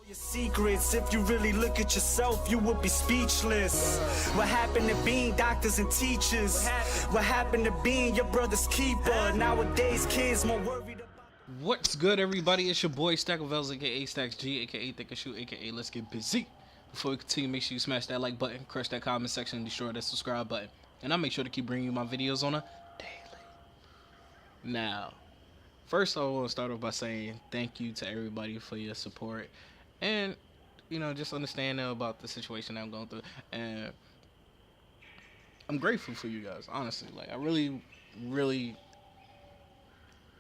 Your secrets, if you really look at yourself, you would be speechless. What happened to being doctors and teachers? What happened to being your brother's keeper? Nowadays, kids more worried about. What's good, everybody? It's your boy Stakkz, aka Stakkz G, aka Think and Shoot, aka Let's Get Busy. Before we continue, make sure you smash that like button, crush that comment section, and destroy that subscribe button. And I'll make sure to keep bringing you my videos on a daily. Now, first I want to start off by saying thank you to everybody for your support. And, you know, just understanding about the situation I'm going through. And I'm grateful for you guys, honestly. Like, I really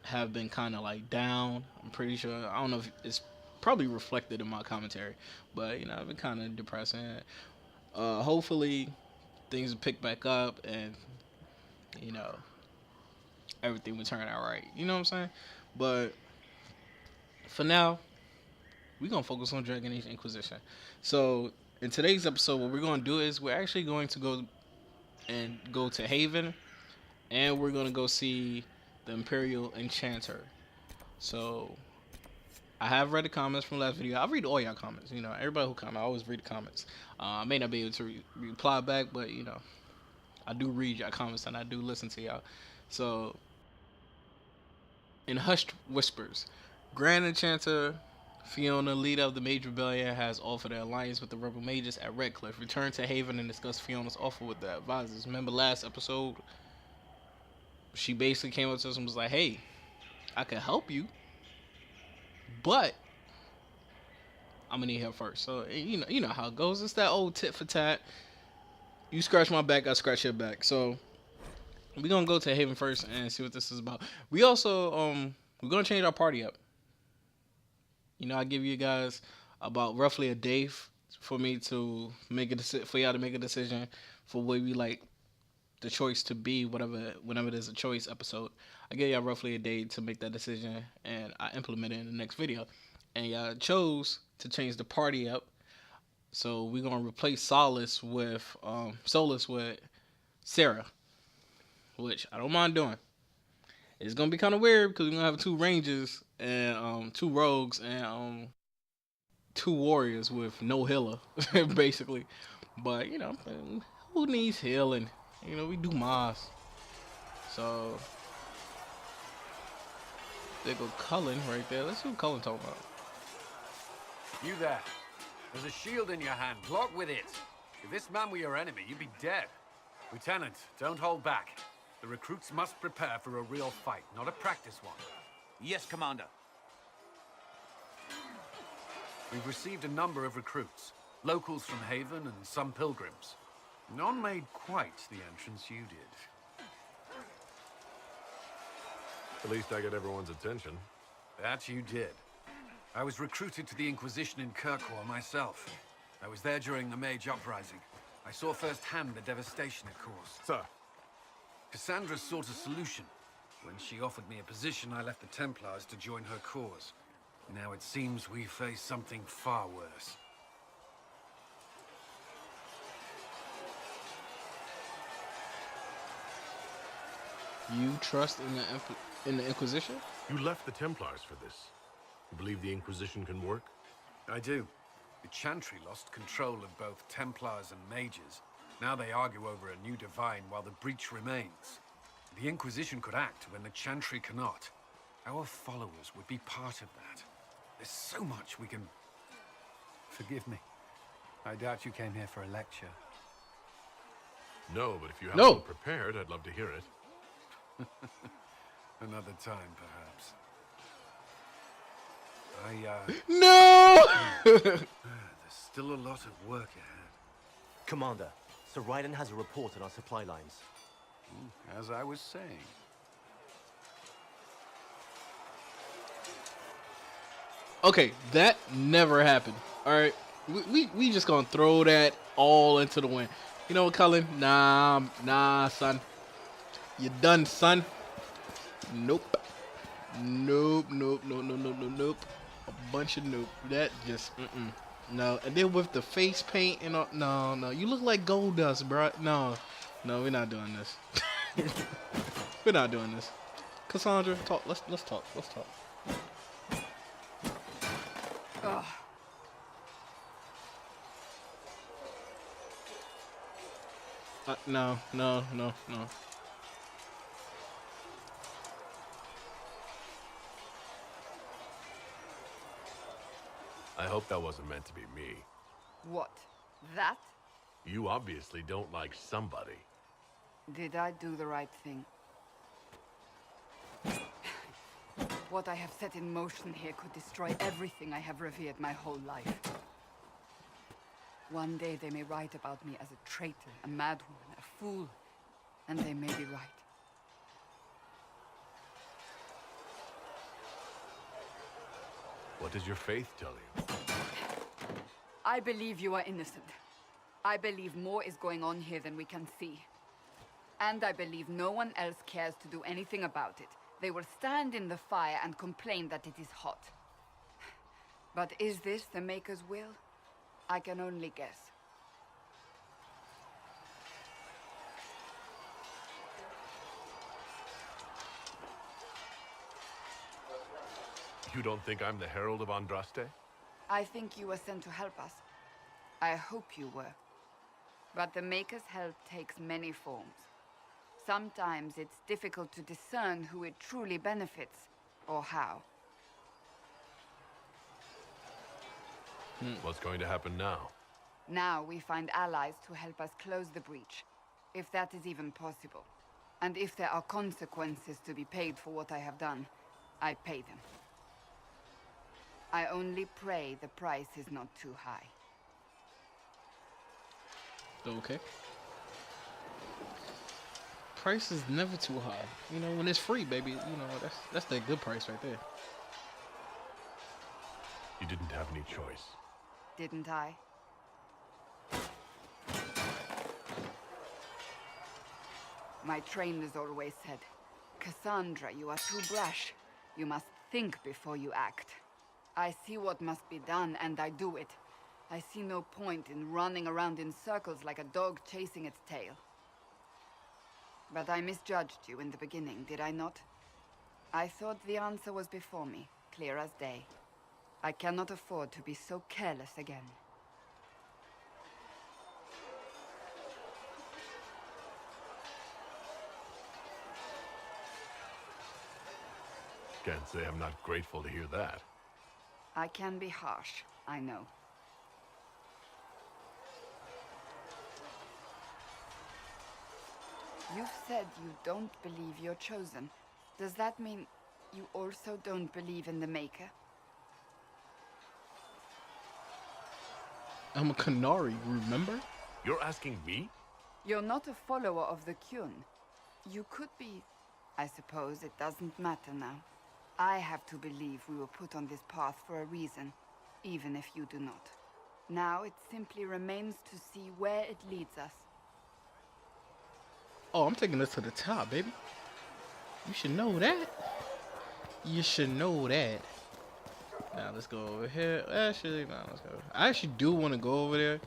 have been kind of, like, down. I'm pretty sure. I don't know if it's probably reflected in my commentary. But, you know, I've been kind of depressing. Hopefully, things will pick back up and, you know, everything will turn out right. You know what I'm saying? But, for now, we're going to focus on Dragon Age Inquisition. So, in today's episode, what we're going to do is we're actually going to go to Haven, and we're going to go see the Imperial Enchanter. So, I have read the comments from last video. I read all y'all comments. You know, everybody who comment, I always read the comments. I may not be able to reply back, but, you know, I do read y'all comments, and I do listen to y'all. So, in hushed whispers, Grand Enchanter Fiona, leader of the Mage Rebellion, has offered an alliance with the Rebel Mages at Redcliffe. Return to Haven and discuss Fiona's offer with the advisors. Remember last episode, she basically came up to us and was like, hey, I can help you, but I'm gonna need help first. So you know how it goes. It's that old tit for tat. You scratch my back, I scratch your back. So we're gonna go to Haven first and see what this is about. We also we're gonna change our party up. You know, I give you guys about roughly a day for me to make for y'all to make a decision for what we like the choice to be, whenever there's a choice episode. I give y'all roughly a day to make that decision, and I implement it in the next video. And y'all chose to change the party up, so we're gonna replace Solus with Sarah, which I don't mind doing. It's gonna be kind of weird because we're gonna have two ranges and two rogues and two warriors with no healer, basically. But you know, who needs healing? You know, we do Moss. So there go Cullen right there. Let's see what Cullen talking about. You there. There's a shield in your hand. Block with it. If this man were your enemy, you'd be dead. Lieutenant, don't hold back. The recruits must prepare for a real fight, not a practice one. Yes, Commander. We've received a number of recruits. Locals from Haven and some pilgrims. None made quite the entrance you did. At least I got everyone's attention. That you did. I was recruited to the Inquisition in Kirkwall myself. I was there during the Mage Uprising. I saw firsthand the devastation it caused. Sir. Cassandra sought a solution. When she offered me a position, I left the Templars to join her cause. Now it seems we face something far worse. You trust in the Inquisition? You left the Templars for this. You believe the Inquisition can work? I do. The Chantry lost control of both Templars and Mages. Now they argue over a new divine while the breach remains. The Inquisition could act when the Chantry cannot. Our followers would be part of that. There's so much we can... Forgive me. I doubt you came here for a lecture. No, but if you have No. one prepared, I'd love to hear it. Another time, perhaps. No! There's still a lot of work ahead. Commander, Sir Raiden has a report on our supply lines. As I was saying. Okay, that never happened. All right, we just gonna throw that all into the wind. You know what, Cullen? Nah, son. You done, son? Nope. Nope. A bunch of nope. That just no. And then with the face paint and all, no. You look like gold dust, bro. No, we're not doing this. We're not doing this. Cassandra, talk. Let's talk. No, no, no, no. I hope that wasn't meant to be me. What? That? You obviously don't like somebody. Did I do the right thing? What I have set in motion here could destroy everything I have revered my whole life. One day they may write about me as a traitor, a madwoman, a fool, and they may be right. What does your faith tell you? I believe you are innocent. I believe more is going on here than we can see. And I believe no one else cares to do anything about it. They will stand in the fire and complain that it is hot. But is this the Maker's will? I can only guess. You don't think I'm the Herald of Andraste? I think you were sent to help us. I hope you were. But the Maker's help takes many forms. Sometimes it's difficult to discern who it truly benefits, or how. What's going to happen now? Now we find allies to help us close the breach, if that is even possible. And if there are consequences to be paid for what I have done, I pay them. I only pray the price is not too high. Okay. Price is never too high. You know, when it's free, baby, you know, that's the good price right there. You didn't have any choice. Didn't I? My trainers always said, Cassandra, you are too brash. You must think before you act. I see what must be done, and I do it. I see no point in running around in circles like a dog chasing its tail. But I misjudged you in the beginning, did I not? I thought the answer was before me, clear as day. I cannot afford to be so careless again. Can't say I'm not grateful to hear that. I can be harsh, I know. You've said you don't believe you're chosen. Does that mean you also don't believe in the Maker? I'm a Canary, remember? You're asking me? You're not a follower of the Kyun. You could be. I suppose it doesn't matter now. I have to believe we were put on this path for a reason, even if you do not. Now it simply remains to see where it leads us. Oh, I'm taking this to the top, baby. You should know that. You should know that. Now let's go over here. Actually, no, let's go. I actually do want to go over there,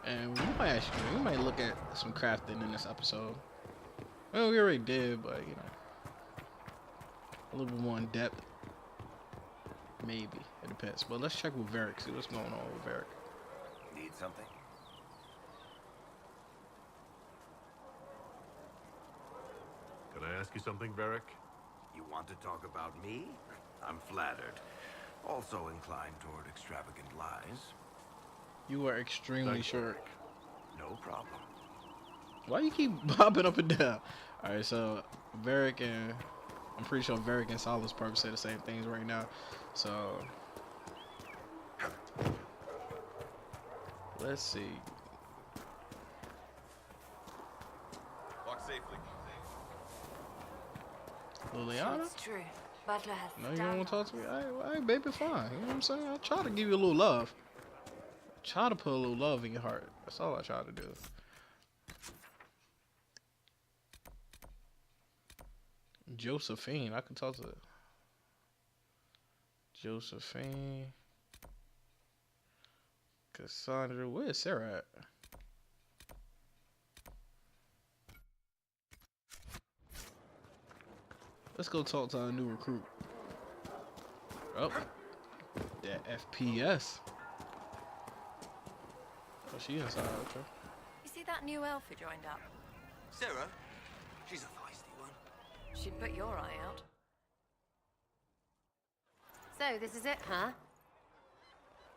and we might look at some crafting in this episode. Well, we already did, but you know, a little bit more in depth. Maybe it depends. But let's check with Varric. See what's going on with Varric. Need something? Can I ask you something, Varric? You want to talk about me? I'm flattered. Also inclined toward extravagant lies. You are extremely Thanks, short. Varric. No problem. Why you keep bobbing up and down? All right, so Varric and I'm pretty sure Varric and Solus probably say the same things right now. So let's see. Walk safely. Liliana? It's true. Butler has No, you don't want to talk to me? All right, baby, fine. You know what I'm saying? I try to give you a little love. Try to put a little love in your heart. That's all I try to do. Josephine, I can talk to Josephine. Cassandra, where's Sarah at? Let's go talk to our new recruit. Oh, that FPS. Oh, she inside, okay. You see that new elf who joined up? Sarah? She's a feisty one. She'd put your eye out. So, this is it, huh?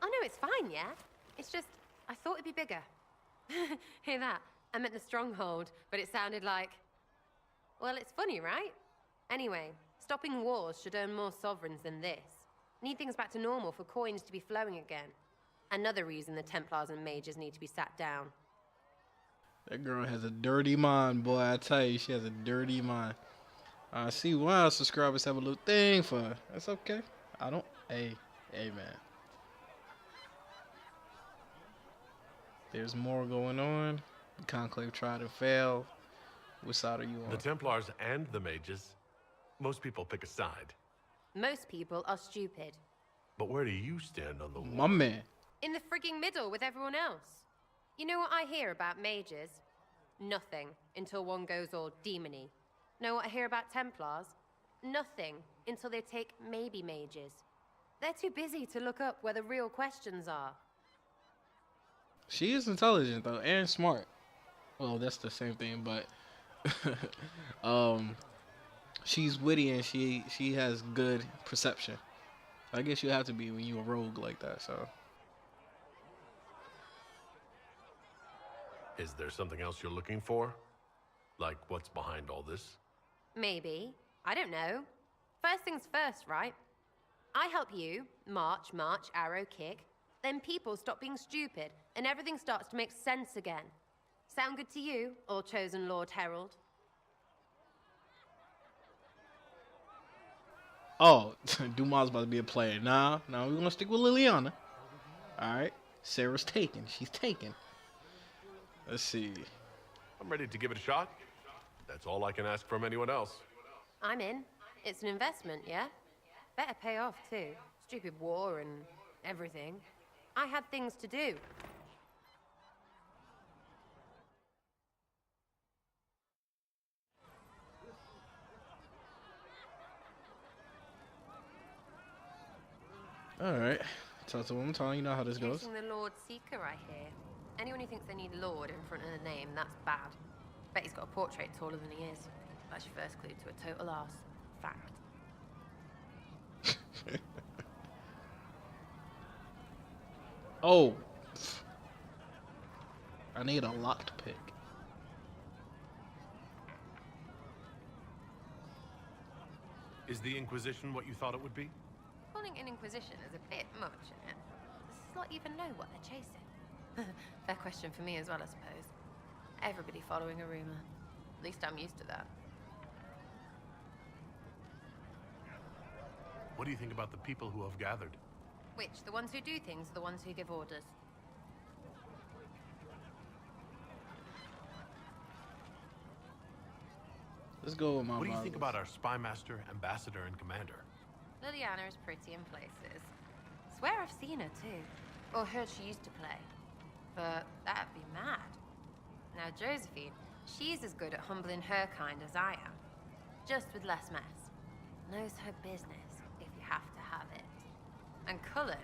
Oh no, it's fine, yeah? It's just, I thought it'd be bigger. Hear that? I meant the stronghold, but it sounded like... Well, it's funny, right? Anyway, stopping wars should earn more sovereigns than this. Need things back to normal for coins to be flowing again. Another reason the Templars and mages need to be sat down. That girl has a dirty mind, boy. I tell you, she has a dirty mind. I see why subscribers have a little thing for her. That's okay. I don't... Hey, man. There's more going on. The Conclave tried to fail. Which side are you on? The Templars and the mages. Most people pick a side. Most people are stupid. But where do you stand on the war? My man. In the frigging middle with everyone else. You know what I hear about mages? Nothing, until one goes all demony. Know what I hear about Templars? Nothing, until they take maybe mages. They're too busy to look up where the real questions are. She is intelligent, though, and smart. Well, that's the same thing, but... she's witty and she has good perception. I guess you have to be when you're a rogue like that, so... Is there something else you're looking for? Like what's behind all this? Maybe. I don't know. First things first, right? I help you, march, arrow, kick. Then people stop being stupid, and everything starts to make sense again. Sound good to you, all-chosen Lord Herald? Oh, Dumas about to be a player. Nah, we're gonna stick with Liliana. Alright. Sarah's taken. She's taken. Let's see. I'm ready to give it a shot. That's all I can ask from anyone else. I'm in. It's an investment, yeah? Better pay off, too. Stupid war and everything. I had things to do. Alright. Talk to him, Tom. You know how this goes. Chasing the Lord Seeker, I hear. Anyone who thinks they need Lord in front of the name, that's bad. Bet he's got a portrait taller than he is. That's your first clue to a total arse. Fact. Oh. I need a locked pick. Is the Inquisition what you thought it would be? Calling an Inquisition is a bit much, isn't it? Does this lot even know what they're chasing? Fair question for me as well, I suppose. Everybody following a rumor. At least I'm used to that. What do you think about the people who have gathered? Which, the ones who do things or the ones who give orders? Let's go with my What do you think marbles. about our spy master, ambassador, and commander? Liliana is pretty in places. Swear I've seen her too. Or heard she used to play. But that'd be mad. Now Josephine, she's as good at humbling her kind as I am. Just with less mess. Knows her business, if you have to have it. And Cullen,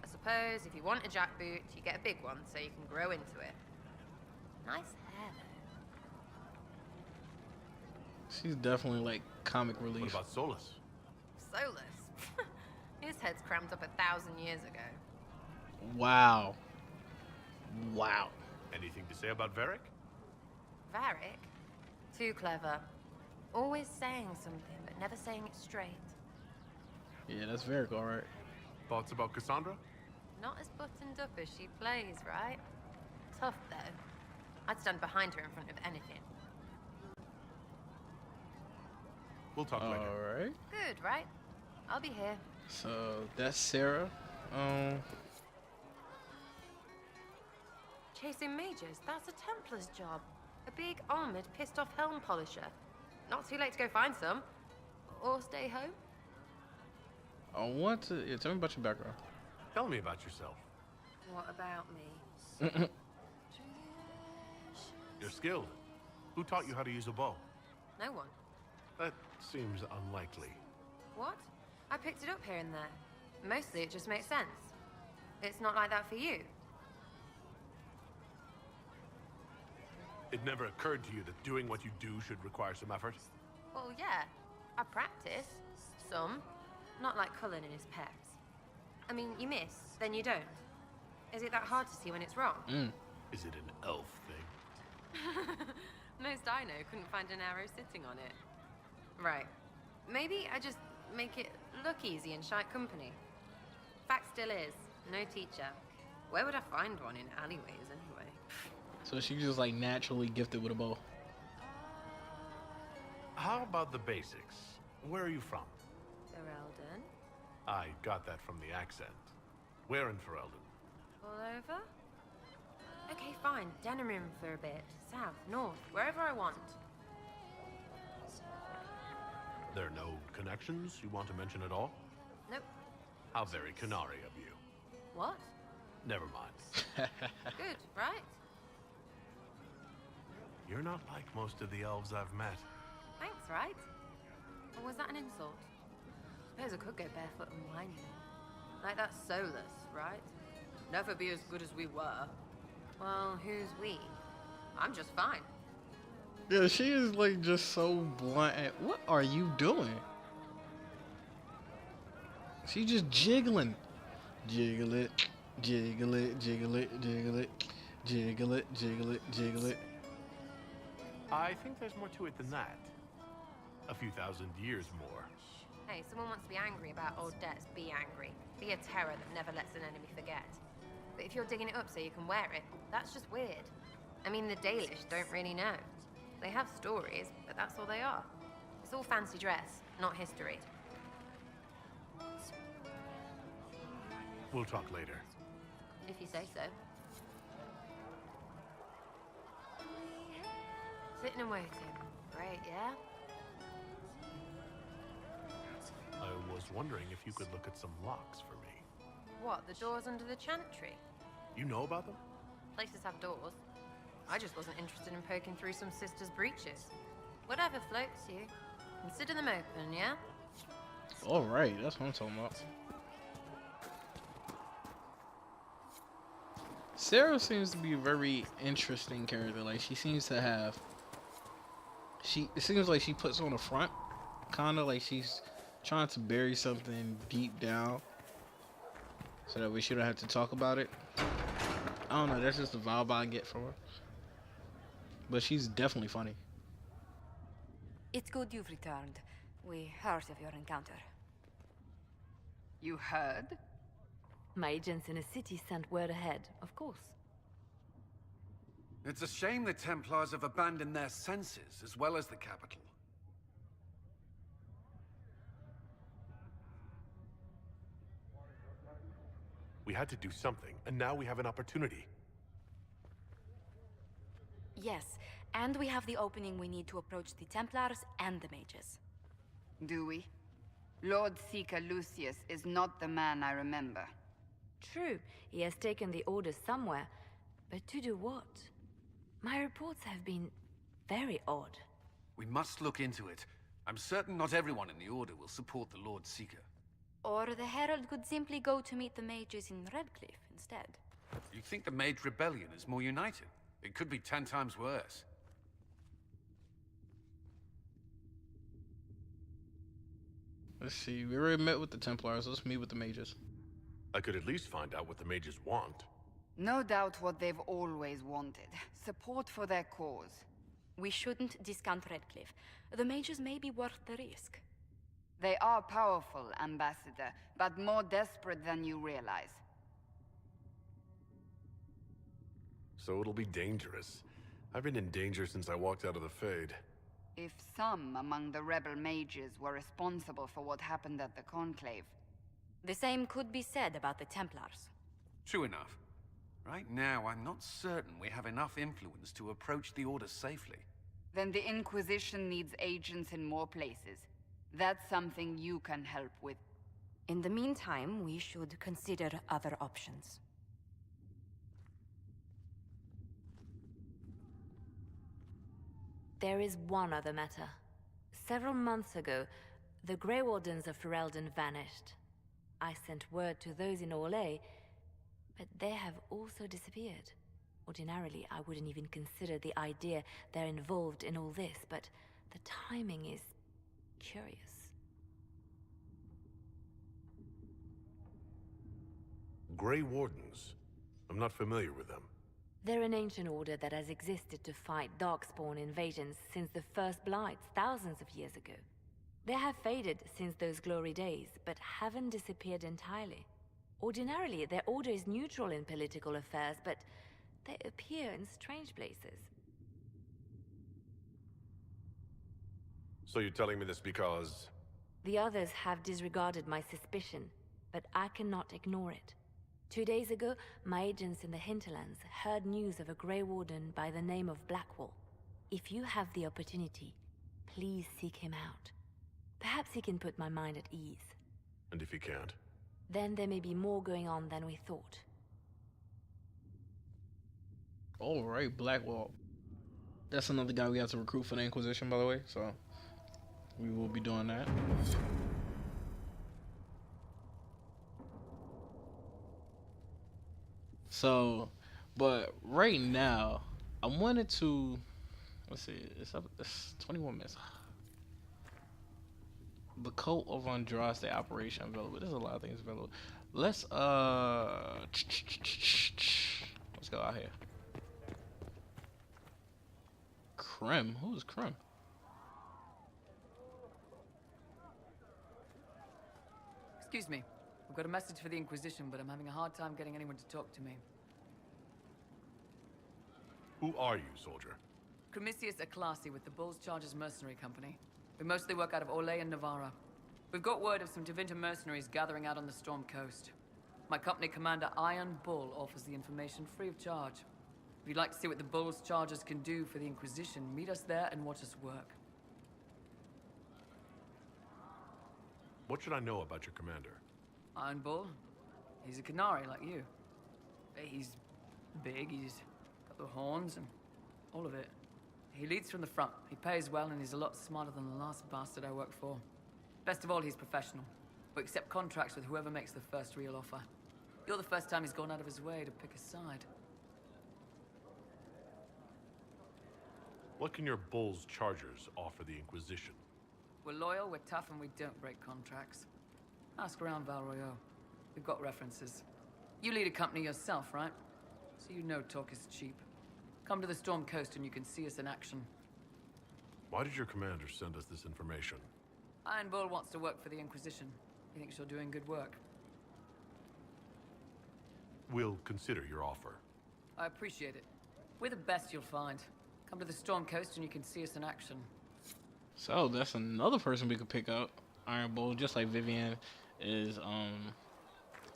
I suppose if you want a jackboot, you get a big one so you can grow into it. Nice hair though. She's definitely like comic What relief. about Solus? Solus. His head's crammed up 1,000 years ago. Wow. Wow. Anything to say about Varric? Varric? Too clever. Always saying something, but never saying it straight. Yeah, that's very cool, alright. Thoughts about Cassandra? Not as buttoned up as she plays, right? Tough, though. I'd stand behind her in front of anything. We'll talk later. Alright. Good, right? I'll be here. So that's Sarah. Chasing mages, that's a Templar's job. A big, armored, pissed-off helm polisher. Not too late to go find some. Or stay home. I want to. Yeah, tell me about your background. Tell me about yourself. What about me? You're skilled. Who taught you how to use a bow? No one. That seems unlikely. What? I picked it up here and there. Mostly it just makes sense. It's not like that for you. It never occurred to you that doing what you do should require some effort? Well, yeah. I practice. Some. Not like Cullen and his peps. I mean, you miss, then you don't. Is it that hard to see when it's wrong? Is it an elf thing? Most I know couldn't find an arrow sitting on it. Right. Maybe I just make it look easy in shite company. Fact still is, no teacher. Where would I find one in alleyways anyway? So she's just like naturally gifted with a bow. How about the basics? Where are you from? Ferelden? I got that from the accent. Where in Ferelden? All over? Okay, fine. Denerim for a bit. South, north, wherever I want. There are no connections you want to mention at all? Nope. How very Canary of you. What? Never mind. Good, right? You're not like most of the elves I've met. Thanks, right? Or was that an insult? Suppose I could go barefoot and whine you. Like that's soulless, right? Never be as good as we were. Well, who's we? I'm just fine. Yeah, she is like just so blunt. What are you doing? She just jiggling. Jiggle it, jiggle it, jiggle it, jiggle it, jiggle it, jiggle it, jiggle it. I think there's more to it than that. A few thousand years more. Hey, someone wants to be angry about old debts, be angry. Be a terror that never lets an enemy forget. But if you're digging it up so you can wear it, that's just weird. I mean, the Dalish don't really know. They have stories, but that's all they are. It's all fancy dress, not history. We'll talk later. If you say so. Sitting and waiting. Great, yeah? I was wondering if you could look at some locks for me. What, the doors under the chantry? You know about them? Places have doors. I just wasn't interested in poking through some sister's breeches. Whatever floats you. Consider them open, yeah? All right, that's what I'm talking about. Sarah seems to be a very interesting character. Like she seems to have. It seems like she puts on a front, kind of like she's trying to bury something deep down, so that way she don't have to talk about it. I don't know. That's just the vibe I get from her. But she's definitely funny. It's good you've returned. We heard of your encounter. You heard? My agents in the city sent word ahead, of course. It's a shame the Templars have abandoned their senses, as well as the capital. We had to do something, and now we have an opportunity. Yes, and we have the opening we need to approach the Templars and the mages. Do we? Lord Seeker Lucius is not the man I remember. True, he has taken the orders somewhere, but to do what? My reports have been very odd. We must look into it. I'm certain not everyone in the Order will support the Lord Seeker. Or the Herald could simply go to meet the mages in Redcliffe instead. You think the Mage Rebellion is more united? It could be 10 times worse. Let's see. We already met with the Templars. Let's meet with the mages. I could at least find out what the mages want. No doubt what they've always wanted. Support for their cause. We shouldn't discount Redcliffe. The mages may be worth the risk. They are powerful, Ambassador, but more desperate than you realize. So it'll be dangerous. I've been in danger since I walked out of the Fade. If some among the rebel mages were responsible for what happened at the Conclave. The same could be said about the Templars. True enough. Right now, I'm not certain we have enough influence to approach the Order safely. Then the Inquisition needs agents in more places. That's something you can help with. In the meantime, we should consider other options. There is one other matter. Several months ago, the Grey Wardens of Ferelden vanished. I sent word to those in Orlais, but they have also disappeared. Ordinarily, I wouldn't even consider the idea they're involved in all this, but the timing is curious. Grey Wardens. I'm not familiar with them. They're an ancient order that has existed to fight Darkspawn invasions since the first Blights thousands of years ago. They have faded since those glory days, but haven't disappeared entirely. Ordinarily, their order is neutral in political affairs, but they appear in strange places. So you're telling me this because... The others have disregarded my suspicion, but I cannot ignore it. 2 days ago, my agents in the hinterlands heard news of a Grey Warden by the name of Blackwall. If you have the opportunity, please seek him out. Perhaps he can put my mind at ease. And if he can't? Then there may be more going on than we thought. Alright, Blackwall. That's another guy we have to recruit for the Inquisition, by the way, so we will be doing that. So, but right now, I wanted to, let's see, it's 21 minutes. The Cult of Andraste operation available. There's a lot of things available. Let's go out here. Krem? Who's Krem? Excuse me. I've got a message for the Inquisition, but I'm having a hard time getting anyone to talk to me. Who are you, soldier? Cremisius Aclasi with the Bulls Chargers Mercenary Company. We mostly work out of Orlais and Navarra. We've got word of some Tevinter mercenaries gathering out on the Storm Coast. My company commander, Iron Bull, offers the information free of charge. If you'd like to see what the Bulls Chargers can do for the Inquisition, meet us there and watch us work. What should I know about your commander? Iron Bull? He's a Canary like you. He's big, he's got the horns and all of it. He leads from the front, he pays well, and he's a lot smarter than the last bastard I worked for. Best of all, he's professional. We accept contracts with whoever makes the first real offer. You're the first time he's gone out of his way to pick a side. What can your Bulls Chargers offer the Inquisition? We're loyal, we're tough, and we don't break contracts. Ask around Val Royeaux. We've got references. You lead a company yourself, right? So you know talk is cheap. Come to the Storm Coast and you can see us in action. Why did your commander send us this information? Iron Bull wants to work for the Inquisition. He thinks you're doing good work. We'll consider your offer. I appreciate it. We're the best you'll find. Come to the Storm Coast and you can see us in action. So that's another person we could pick up. Iron Bull, just like Vivian is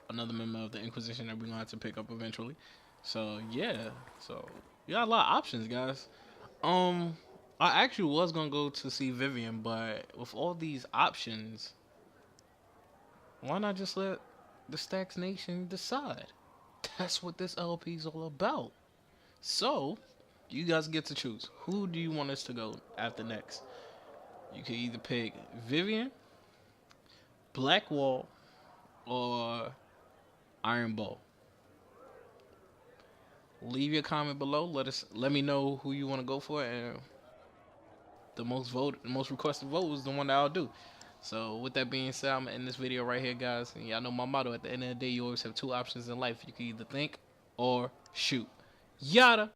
another member of the Inquisition that we're gonna have to pick up eventually. So yeah, so you got a lot of options, guys. I actually was gonna go to see Vivian, but with all these options, why not just let the Stakkz Nation decide? That's what this LP is all about. So you guys get to choose. Who do you want us to go after next? You can either pick Vivian, Blackwall, or Iron Bull. Leave your comment below. Let me know who you want to go for, and the most requested vote was the one that I'll do. So with that being said, I'm gonna end this video right here, guys. And y'all know my motto: at the end of the day, you always have two options in life. You can either think or shoot. Yada.